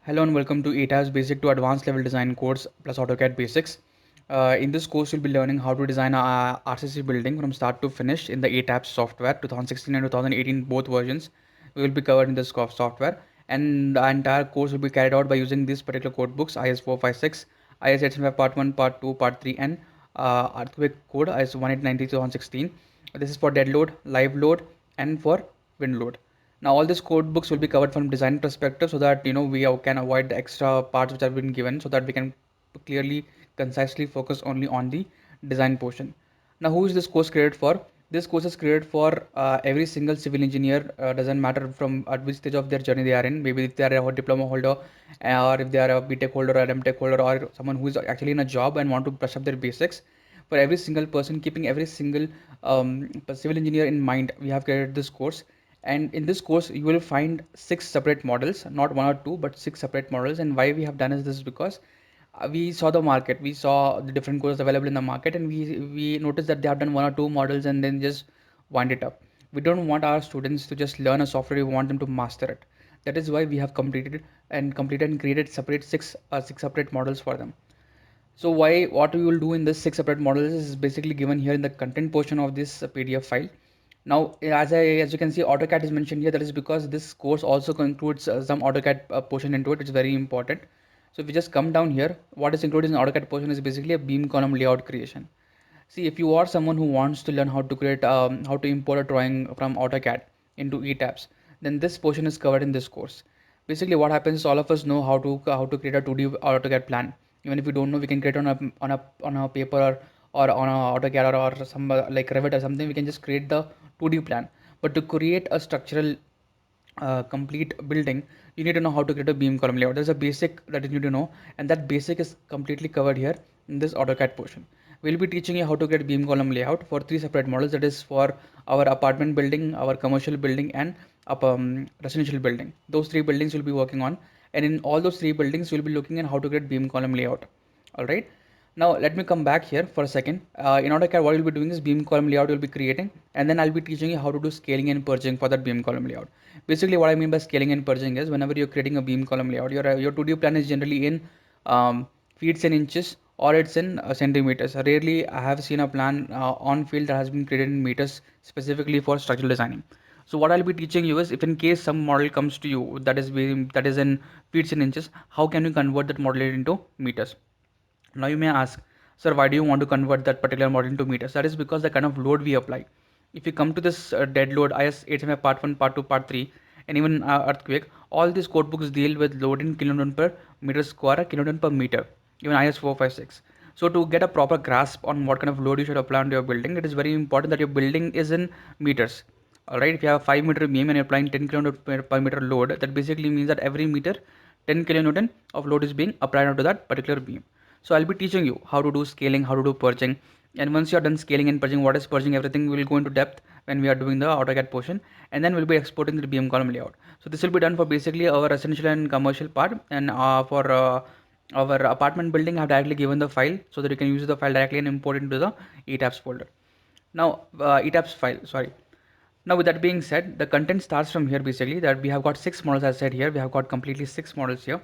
Hello and welcome to ETAB's Basic to Advanced Level Design course plus AutoCAD Basics. In this course, you'll be learning how to design a RCC building from start to finish in the ETABS software, 2016 and 2018 both versions. We will be covered in this software, and the entire course will be carried out by using these particular code books: IS 456, IS 875 Part 1, Part 2, Part 3, and Earthquake Code IS 1893 2016. This is for dead load, live load, and for wind load. Now all these code books will be covered from design perspective so that we can avoid the extra parts which have been given so that we can clearly concisely focus only on the design portion. Now who is this course created for? This course is created for every single civil engineer, doesn't matter from at which stage of their journey they are in. Maybe if they are a diploma holder, or if they are a BTech holder or MTech holder, or someone who is actually in a job and want to brush up their basics. For every single person, keeping every single civil engineer in mind, we have created this course. And in this course you will find six separate models, not one or two but six separate models. And why we have done is this because we saw the market, we saw the different courses available in the market, and we noticed that they have done one or two models and then just wind it up. We don't want our students to just learn a software, we want them to master it. That is why we have completed and created separate six separate models for them. So what we will do in this six separate models is basically given here in the content portion of this PDF file. Now, as you can see, AutoCAD is mentioned here. That is because this course also includes some AutoCAD portion into it, which is very important. So if you just come down here, what is included in the AutoCAD portion is basically a beam column layout creation. See, if you are someone who wants to learn how to create, how to import a drawing from AutoCAD into ETABS, then this portion is covered in this course. Basically, what happens is all of us know how to create a 2D AutoCAD plan. Even if we don't know, we can create on a paper, or on a AutoCAD, or some like Revit or something. We can just create the 2D plan. But to create a structural complete building, you need to know how to create a beam column layout. There's a basic that you need to know, and that basic is completely covered here in this AutoCAD portion. We'll be teaching you how to create beam column layout for three separate models. That is for our apartment building, our commercial building, and residential building. Those three buildings we'll be working on, and in all those three buildings we'll be looking at how to create beam column layout. All right. Now let me come back here for a second. In AutoCAD, what you'll be doing is beam column layout you'll be creating, and then I'll be teaching you how to do scaling and purging for that beam column layout. Basically, what I mean by scaling and purging is whenever you're creating a beam column layout, your 2D plan is generally in feet and inches, or it's in centimeters. Rarely I have seen a plan on field that has been created in meters specifically for structural designing. So what I'll be teaching you is, if in case some model comes to you that is in feet and inches, how can you convert that model into meters? Now you may ask, sir, why do you want to convert that particular model into meters? That is because the kind of load we apply. If you come to this dead load, IS 875 Part 1, Part 2, Part 3, and even earthquake, all these code books deal with load in kilonewton per meter square or kilonewton per meter, even IS 456. So to get a proper grasp on what kind of load you should apply on your building, it is very important that your building is in meters. Alright, if you have a 5 meter beam and you're applying 10 kilonewton per meter load, that basically means that every meter 10 kilonewton of load is being applied onto that particular beam. So I'll be teaching you how to do scaling, how to do purging. And once you're done scaling and purging, what is purging, everything will go into depth when we are doing the AutoCAD portion. And then we'll be exporting the beam column layout. So this will be done for basically our residential and commercial part. And for our apartment building, I've directly given the file so that you can use the file directly and import it into the ETABS folder. Now, ETABS file, sorry. Now with that being said, the content starts from here. Basically that we have got six models. As I said here, we have got completely six models here.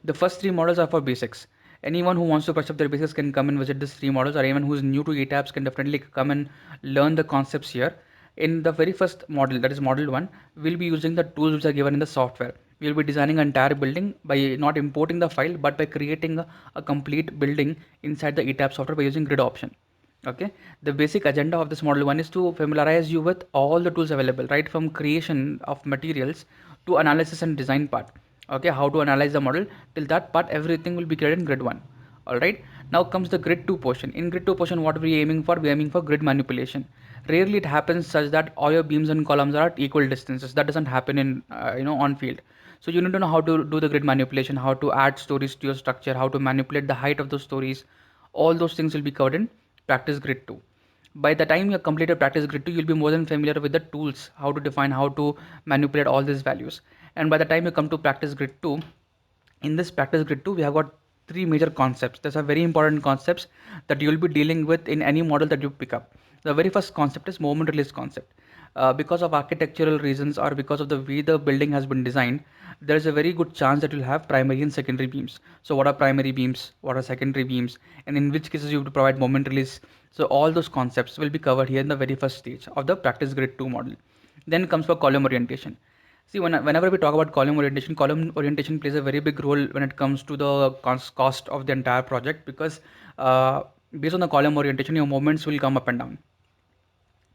The first three models are for basics. Anyone who wants to brush up their basics can come and visit these three models, or anyone who's new to ETABS can definitely come and learn the concepts here. In the very first model, that is model 1, we'll be using the tools which are given in the software. We'll be designing an entire building by not importing the file but by creating a complete building inside the ETABS software by using grid option. Okay, the basic agenda of this model 1 is to familiarize you with all the tools available, right from creation of materials to analysis and design part. Okay, how to analyze the model, till that part everything will be created in grid 1. All right, now comes the grid 2 portion. In grid 2 portion, what we are aiming for, we are aiming for grid manipulation. Rarely it happens such that all your beams and columns are at equal distances. That doesn't happen in on field. So you need to know how to do the grid manipulation, how to add stories to your structure, how to manipulate the height of those stories. All those things will be covered in practice grid 2. By the time you have completed practice grid 2, you'll be more than familiar with the tools, how to define, how to manipulate all these values. And by the time you come to practice grid 2, in this practice grid 2, we have got three major concepts. These are very important concepts that you will be dealing with in any model that you pick up. The very first concept is moment release concept. because of architectural reasons or because of the way the building has been designed, there is a very good chance that you'll have primary and secondary beams. So what are primary beams, what are secondary beams, and in which cases you have to provide moment release. So all those concepts will be covered here in the very first stage of the practice grid 2 model. Then comes for column orientation. See, whenever we talk about column orientation plays a very big role when it comes to the cost of the entire project, because uh, based on the column orientation, your moments will come up and down.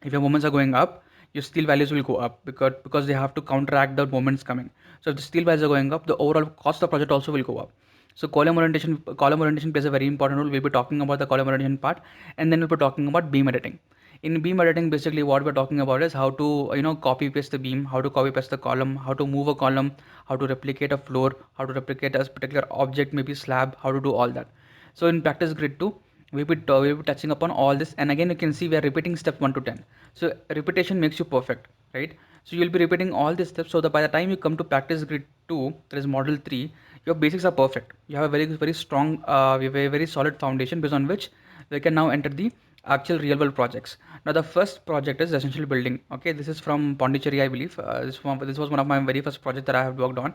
If your moments are going up, your steel values will go up, because they have to counteract the moments coming. So if the steel values are going up, the overall cost of the project also will go up. So column orientation plays a very important role. We'll be talking about the column orientation part, and then we'll be talking about beam editing. In beam editing, basically what we're talking about is how to copy paste the beam, how to copy paste the column, how to move a column, how to replicate a floor, how to replicate a particular object, maybe slab, how to do all that. So in practice grid 2, we'll be touching upon all this, and again you can see we are repeating step 1 to 10. So repetition makes you perfect, right? So you'll be repeating all these steps, so that by the time you come to practice grid 2, that is model 3, your basics are perfect. You have a very strong, we have a very solid foundation based on which we can now enter the actual real world projects. Now the first project is residential building. Okay, this is from Pondicherry, I believe. This was one of my very first projects that I have worked on.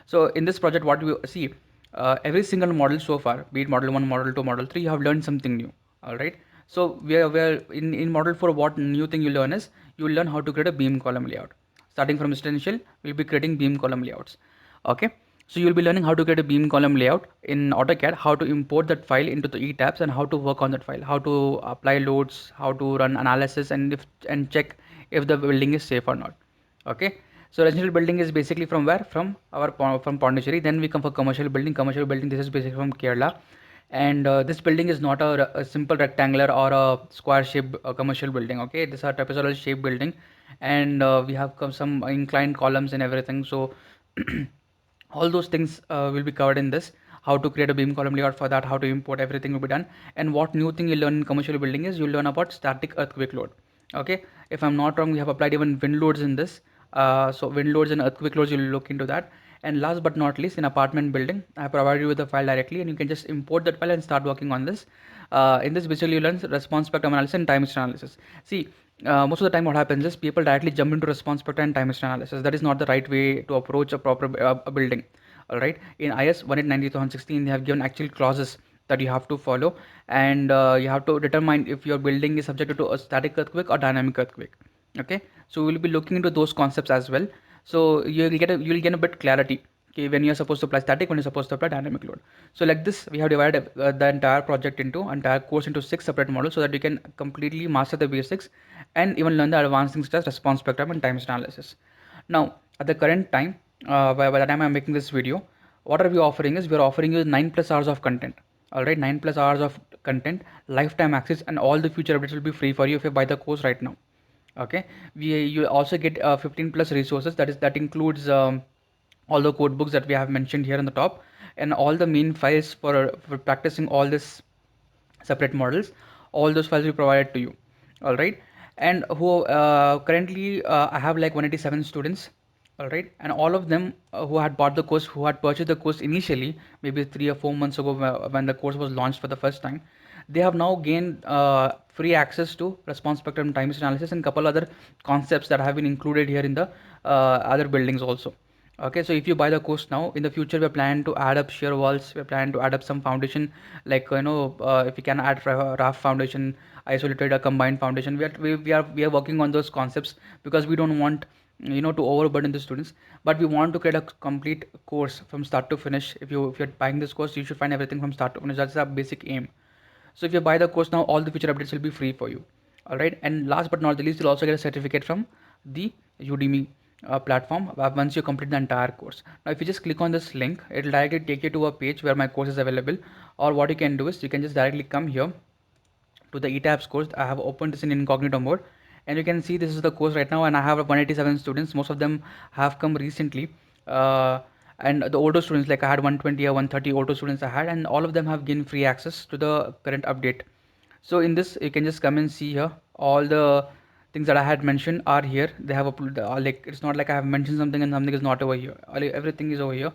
So in this project, what we see, every single model so far, be it model 1, model 2, model 3, you have learned something new. All right. So we are in model 4, what new thing you learn is you will learn how to create a beam column layout. Starting from residential, we'll be creating beam column layouts. Okay. So you'll be learning how to create a beam column layout in AutoCAD, how to import that file into the ETABS, and how to work on that file, how to apply loads, how to run analysis, and check if the building is safe or not. Okay. So residential building is basically from where? From Pondicherry. Then we come for commercial building. Commercial building, this is basically from Kerala, and this building is not a simple rectangular or a square shaped commercial building. Okay, this is a trapezoidal shaped building, and we have some inclined columns and everything. So all those things will be covered in this, how to create a beam column layout for that, how to import, everything will be done. And what new thing you learn in commercial building is you learn about static earthquake load. Okay, if I'm not wrong, we have applied even wind loads in this. So wind loads and earthquake loads, you'll look into that. And last but not least, in apartment building, I provided you with the file directly, and you can just import that file and start working on this. In this, basically you learn response spectrum analysis and time history analysis. See, most of the time what happens is people directly jump into response spectrum and time history analysis. That is not the right way to approach a proper a building. All right, in IS 1890-2016, they have given actual clauses that you have to follow, and you have to determine if your building is subjected to a static earthquake or dynamic earthquake. Okay, so we'll be looking into those concepts as well. So you'll get a bit clarity. Okay, when you're supposed to apply static, when you're supposed to apply dynamic load. So like this, we have divided the entire course into 6 separate models, so that you can completely master the basics and even learn the advanced things such as response spectrum and time analysis. Now, at the current time, by the time I'm making this video, what are we offering is we're offering you 9 plus hours of content. All right, 9 plus hours of content, lifetime access, and all the future updates will be free for you if you buy the course right now. Okay, you also get 15 plus resources, that includes all the code books that we have mentioned here on the top, and all the main files for practicing all this separate models. All those files will be provided to you. All right, and who currently I have like 187 students. All right, and all of them who had bought the course, who had purchased the course initially, maybe 3 or 4 months ago, when the course was launched for the first time, they have now gained free access to response spectrum, time series analysis, and couple other concepts that have been included here in the other buildings also. Okay, so if you buy the course now, in the future we plan to add up shear walls, we plan to add up some foundation, like if we can add raft foundation, isolated or combined foundation. We are working on those concepts, because we don't want to overburden the students, but we want to create a complete course from start to finish. If you're buying this course, you should find everything from start to finish. That's our basic aim. So if you buy the course now, all the future updates will be free for you. All right, and last but not the least, you'll also get a certificate from the Udemy platform once you complete the entire course. Now, if you just click on this link, it will directly take you to a page where my course is available. Or what you can do is you can just directly come here to the ETABS course. I have opened this in incognito mode, and you can see this is the course right now, and I have 187 students. Most of them have come recently, and the older students, like I had 120 or 130 older students I had, and all of them have gained free access to the current update. So in this, you can just come and see here all the things that I had mentioned are here. They have uploaded, like it's not like I have mentioned something and something is not over here. Everything is over here.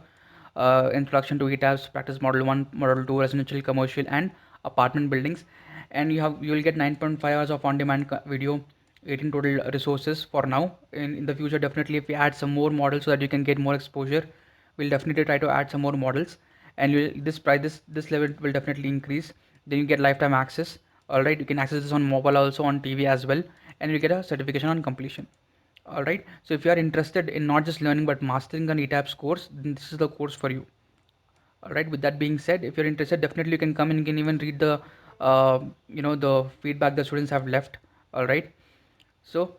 Introduction to ETABS, practice model 1, model 2, residential, commercial, and apartment buildings. And you'll get 9.5 hours of on-demand video. 18 total resources for now. In the future, definitely if we add some more models so that you can get more exposure, we'll definitely try to add some more models, and this price, this level will definitely increase. Then you get lifetime access. All right, you can access this on mobile, also on TV as well, and you get a certification on completion. All right, so if you are interested in not just learning but mastering an ETABS course, then this is the course for you. All right, with that being said, if you're interested, definitely you can come and you can even read the the feedback the students have left. All right, so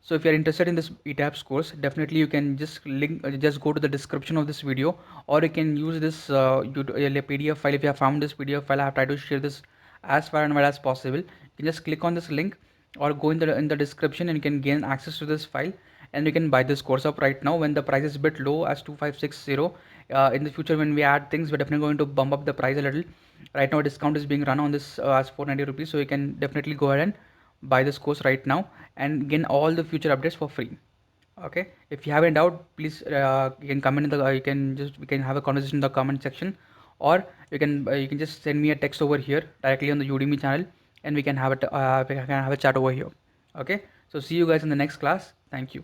if you're interested in this ETABS course, definitely you can just go to the description of this video, or you can use this PDF file. If you have found this PDF file, I have tried to share this as far and wide as possible. You can just click on this link or go in the description, and you can gain access to this file, and you can buy this course up right now when the price is a bit low as 2560. In the future, when we add things, we're definitely going to bump up the price a little. Right now, a discount is being run on this as 490 rupees, so you can definitely go ahead and buy this course right now and gain all the future updates for free. Okay, if you have any doubt, please you can comment in the we can have a conversation in the comment section, or you can just send me a text over here directly on the Udemy channel, and we can have a chat over here. Okay, so see you guys in the next class. Thank you.